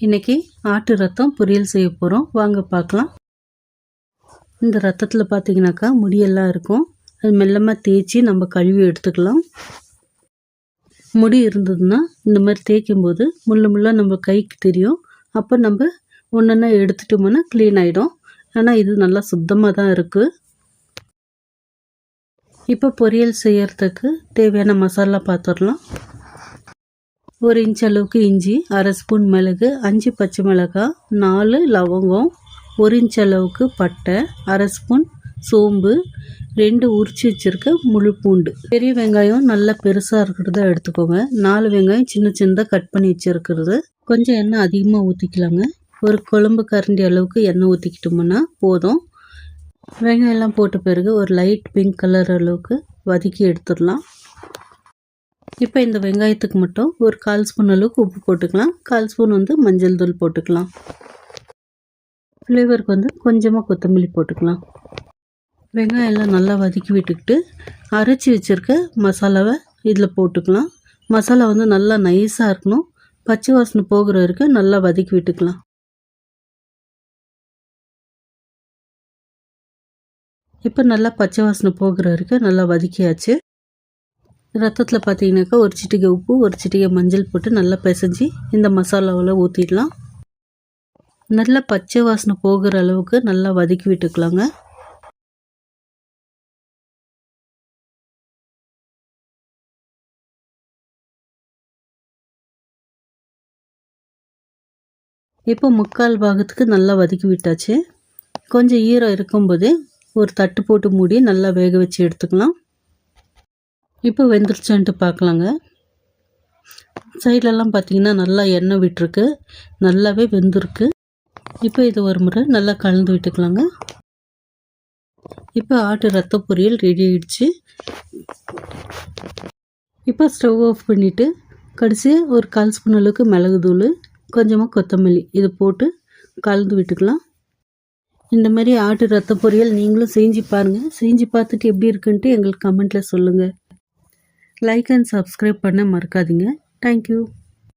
இன்றைக்கி ஆட்டு ரத்தம் பொரியல் செய்ய போகிறோம், வாங்க பார்க்கலாம். இந்த ரத்தத்தில் பார்த்திங்கனாக்கா முடியெல்லாம் இருக்கும். அது மெல்லமாக தேய்ச்சி நம்ம கழுவி எடுத்துக்கலாம். முடி இருந்ததுன்னா இந்த மாதிரி தேய்க்கும்போது முள்ளாக நம்ம கைக்கு தெரியும். அப்போ நம்ம ஒன்றா எடுத்துட்டோம்னா க்ளீன் ஆகிடும். ஆனால் இது நல்லா சுத்தமாக தான் இருக்குது. இப்போ பொரியல் செய்யறதுக்கு தேவையான மசாலா பார்த்துடலாம். 1 இன்ச் அளவுக்கு இஞ்சி, 1/2 ஸ்பூன் மிளகு, 5 பச்சை மிளகாய், 4 லவங்கம், 1 இன்ச் அளவுக்கு பட்டை, 1/2 ஸ்பூன் சோம்பு, 2 உரிச்சு வச்சுருக்க முழு பூண்டு. பெரிய வெங்காயம் நல்லா பெருசாக இருக்கிறத எடுத்துக்கோங்க. 4 வெங்காயம் சின்ன சின்னதாக கட் பண்ணி வச்சுருக்கிறது. கொஞ்சம் எண்ணெய் அதிகமாக ஊற்றிக்கலாங்க. ஒரு குழம்பு கரண்டி அளவுக்கு எண்ணெய் ஊற்றிக்கிட்டோம்னா போதும். வெங்காயம் எல்லாம் போட்ட பிறகு ஒரு லைட் பிங்க் கலர் அளவுக்கு வதக்கி எடுத்துடலாம். இப்போ இந்த வெங்காயத்துக்கு மட்டும் ஒரு 1/4 ஸ்பூன் அளவுக்கு உப்பு போட்டுக்கலாம். 1/4 ஸ்பூன் மஞ்சள் தூள் போட்டுக்கலாம். ஃப்ளேவருக்கு கொஞ்சமாக கொத்தமல்லி போட்டுக்கலாம். வெங்காயம் எல்லாம் நல்லா வதக்கி விட்டுக்கிட்டு அரைச்சி வச்சுருக்க மசாலாவை இதில் போட்டுக்கலாம். மசாலா நல்லா நைஸாக இருக்கணும். பச்சை வாசனை போகிற வரைக்கும் நல்லா வதக்கி விட்டுக்கலாம். இப்போ நல்லா பச்சை வாசனை போகிற வரைக்கும் நல்லா வதக்கியாச்சு. ரத்தத்தில் பார்த்தீங்கன்னாக்கா ஒரு சிட்டிகை உப்பு, ஒரு சிட்டிகை மஞ்சள் போட்டு நல்லா பிசைஞ்சு இந்த மசாலாவில் ஊற்றிடலாம். நல்லா பச்சை வாசனை போகிற அளவுக்கு நல்லா வதக்கி விட்டுக்கலாங்க. இப்போ 3/4 பாகத்துக்கு நல்லா வதக்கி விட்டாச்சு. கொஞ்சம் ஈரம் இருக்கும்போதே ஒரு தட்டு போட்டு மூடி நல்லா வேக வச்சு எடுத்துக்கலாம். இப்போ வெந்துருச்சான்ட்டு பார்க்கலாங்க. சைட்லலாம் பார்த்திங்கன்னா நல்லா எண்ணெய் விட்டுருக்கு, நல்லாவே வெந்திருக்கு. இப்போ இது ஒரு முறை நல்லா கலந்து விட்டுக்கலாங்க. இப்போ ஆட்டு ரத்த பொரியல் ரெடி ஆகிடுச்சு. இப்போ ஸ்டவ் ஆஃப் பண்ணிவிட்டு கடைசியாக ஒரு 1/4 ஸ்பூன் அளவுக்கு மிளகுத்தூள், கொஞ்சமாக கொத்தமல்லி இது போட்டு கலந்து விட்டுக்கலாம். இந்த மாதிரி ஆட்டு ரத்த பொரியல் நீங்களும் செஞ்சு பாருங்கள். செஞ்சு பார்த்துட்டு எப்படி இருக்குன்ட்டு எங்களுக்கு கமெண்ட்டில் சொல்லுங்கள். லைக் அண்ட் சப்ஸ்கிரைப் பண்ண மறக்காதீங்க. தேங்க்யூ.